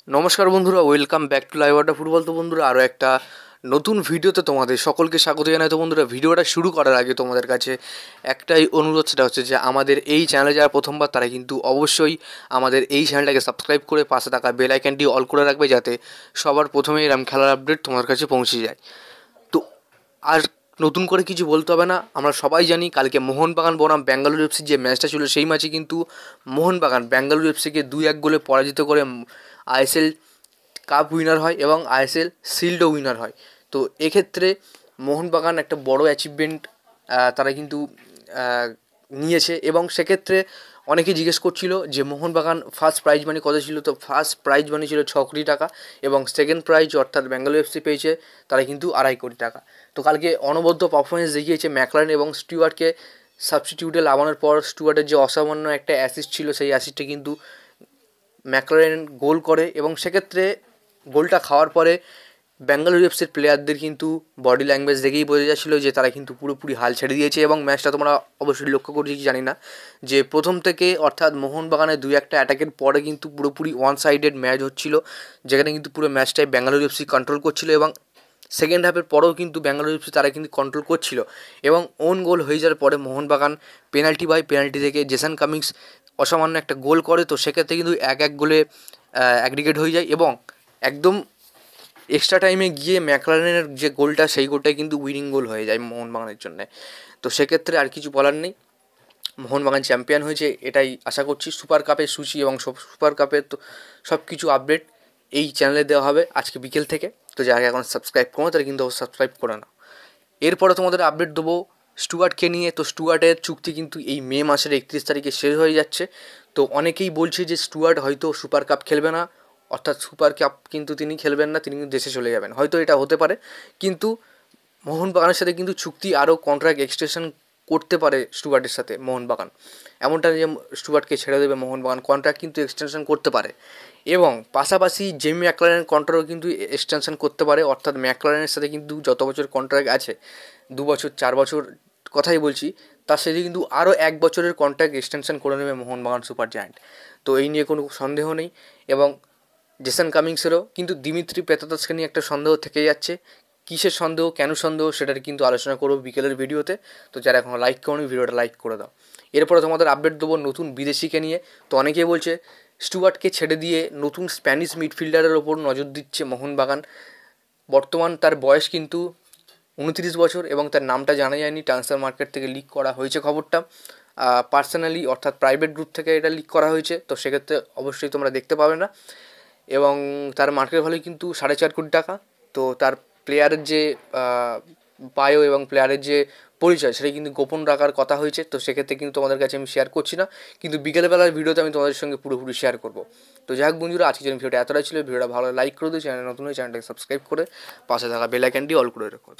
নমস্কার বন্ধুরা, welcome back to live water football. তো বন্ধুরা, আরও একটা নতুন ভিডিওতে তোমাদের সকলকে স্বাগত জানাই। তো বন্ধুরা, ভিডিওটা শুরু করার আগে তোমাদের কাছে একটাই অনুরোধ, সেটা হচ্ছে যে আমাদের এই চ্যানেলে যারা প্রথমবার তারা কিন্তু অবশ্যই আমাদের এই চ্যানেলটাকে সাবস্ক্রাইব করে পাশে থাকা বেল আইকনটি অল করে রাখবে, যাতে সবার প্রথমেই এরকম খেলার আপডেট তোমার কাছে পৌঁছে যায়। তো আর নতুন করে কিছু বলতে হবে না, আমরা সবাই জানি কালকে মোহনবাগান বনাম ব্যাঙ্গালুরু এফসির যে ম্যাচটা ছিল, সেই ম্যাচে কিন্তু মোহনবাগান ব্যাঙ্গালুরু এফসিকে 2-1 গোলে পরাজিত করে আইএসএল কাপ উইনার হয় এবং আইএসএল শিল্ডও উইনার হয়। তো এক্ষেত্রে মোহনবাগান একটা বড় অ্যাচিভমেন্ট তারা কিন্তু নিয়েছে, এবং সেক্ষেত্রে অনেকেই জিজ্ঞেস করছিল যে মোহনবাগান ফার্স্ট প্রাইজ মানি কত ছিল। তো ফার্স্ট প্রাইজ মানি ছিল 6 কোটি টাকা, এবং সেকেন্ড প্রাইজ অর্থাৎ ব্যাঙ্গালোর এফসি পেয়েছে তারা কিন্তু 2.5 কোটি টাকা। তো কালকে অনবদ্য পারফরমেন্স দেখিয়েছে ম্যাকলারেন এবং স্টুয়ার্টকে সাবস্টিটিউটে লাগানোর পর স্টুয়ার্টের যে অসামান্য একটা অ্যাসিস্ট ছিল, সেই অ্যাসিস্টে কিন্তু ম্যাকলারেন গোল করে, এবং সেক্ষেত্রে গোলটা খাওয়ার পরে ব্যাঙ্গালোর এফসির প্লেয়ারদের কিন্তু বডি ল্যাঙ্গুয়েজ দেখেই বোঝা যাচ্ছিলো যে তারা কিন্তু পুরোপুরি হাল ছেড়ে দিয়েছে। এবং ম্যাচটা তোমরা অবশ্যই লক্ষ্য করছি কি জানি না, যে প্রথম থেকে অর্থাৎ মোহনবাগানের 2-1 অ্যাটাকের পরে কিন্তু পুরোপুরি ওয়ান সাইডেড ম্যাচ হচ্ছিল, যেখানে কিন্তু পুরো ম্যাচটাই ব্যাঙ্গালোর এফসি কন্ট্রোল করছিল, এবং সেকেন্ড হাফের পরেও কিন্তু ব্যাঙ্গালোর এফসি তারা কিন্তু কন্ট্রোল করছিল। এবং ওন গোল হয়ে যাওয়ার পরে মোহনবাগান পেনাল্টি থেকে জেসন কামিংস অসামান্য একটা গোল করে। তো সেক্ষেত্রে কিন্তু 1-1 গোলে অ্যাগ্রিগেট হয়ে যায়, এবং একদম এক্সট্রা টাইমে গিয়ে ম্যাকলারেনের যে গোলটা, সেই গোলটাই কিন্তু উইনিং গোল হয়ে যায় মোহনবাগানের জন্যে। তো সেক্ষেত্রে আর কিছু বলার নেই, মোহনবাগান চ্যাম্পিয়ন হয়েছে এটাই আশা করছি। সুপার কাপের সূচি এবং সুপার কাপের তো সব কিছু আপডেট এই চ্যানেলে দেওয়া হবে আজকে বিকেল থেকে। তো যারা এখন সাবস্ক্রাইব করো তারা কিন্তু সাবস্ক্রাইব করে নাও। এরপরে তোমাদের আপডেট দেবো স্টুয়ার্টকে নিয়ে। তো স্টুয়ার্টের চুক্তি কিন্তু এই মে মাসের 31 তারিখে শেষ হয়ে যাচ্ছে। তো অনেকেই বলছে যে স্টুয়ার্ট হয়তো সুপার কাপ খেলবে না, অর্থাৎ সুপার কাপ কিন্তু তিনি খেলবেন না, তিনি কিন্তু দেশে চলে যাবেন, হয়তো এটা হতে পারে। কিন্তু মোহনবাগানের সাথে কিন্তু চুক্তি আরও কন্ট্রাক্ট এক্সটেনশন করতে পারে স্টুয়ার্টের সাথে মোহনবাগান। এমনটা যে স্টুয়ার্টকে ছেড়ে দেবে মোহনবাগান, কন্ট্রাক্ট কিন্তু এক্সটেনশন করতে পারে। এবং পাশাপাশি জেমি ম্যাকলারেনের কন্ট্রাক্টও কিন্তু এক্সটেনশন করতে পারে, অর্থাৎ ম্যাকলারেনের সাথে কিন্তু যত বছর কন্ট্রাক্ট আছে, 2 বছর 4 বছর কথাই বলছি, তার সাথে কিন্তু আরও 1 বছরের কন্ট্রাক্ট এক্সটেনশন করে নেবে মোহনবাগান সুপার জায়ান্ট। তো এই নিয়ে কোনো সন্দেহ নেই। এবং জেসন কামিংসেরও কিন্তু দিমিত্রি পেতাতাসকে নিয়ে একটা সন্দেহ থেকে যাচ্ছে। কিসের সন্দেহ, কেন সন্দেহ, সেটার কিন্তু আলোচনা করবো বিকেলের ভিডিওতে। তো যারা এখনও লাইক করোনি, ভিডিওটা লাইক করে দাও। এরপরে তোমাদের আপডেট দেবো নতুন বিদেশিকে নিয়ে। তো অনেকেই বলছে স্টুয়ার্টকে ছেড়ে দিয়ে নতুন স্প্যানিশ মিডফিল্ডারের ওপর নজর দিচ্ছে মোহনবাগান। বর্তমান তার বয়স কিন্তু 29 বছর, এবং তার নামটা জানা যায়নি, ট্রান্সফার মার্কেট থেকে লিক করা হয়েছে খবরটা, পার্সোনালি অর্থাৎ প্রাইভেট গ্রুপ থেকে এটা লিক করা হয়েছে। তো সেক্ষেত্রে অবশ্যই তোমরা দেখতে পাবে না। এবং তার মার্কেট ভ্যালু কিন্তু 4.5 কোটি টাকা। তো তার প্লেয়ারের যে বায়ো এবং প্লেয়ারের যে পরিচয়, সেটা কিন্তু গোপন রাখার কথা হয়েছে। তো সেক্ষেত্রে কিন্তু তোমাদের কাছে আমি শেয়ার করছি না, কিন্তু বিকেলবেলার ভিডিওতে আমি তোমাদের সঙ্গে পুরোপুরি শেয়ার করবো। তো যাই হোক বন্ধুরা, আজকের জন্য ভিডিওটা এতটাই ছিল। ভিডিওটা ভালো লাইক করে দিও, চ্যানেল নতুন হয়ে চ্যানেলটাকে সাবস্ক্রাইব করে পাশে থাকা বেল আইকনটি অল করে রাখো।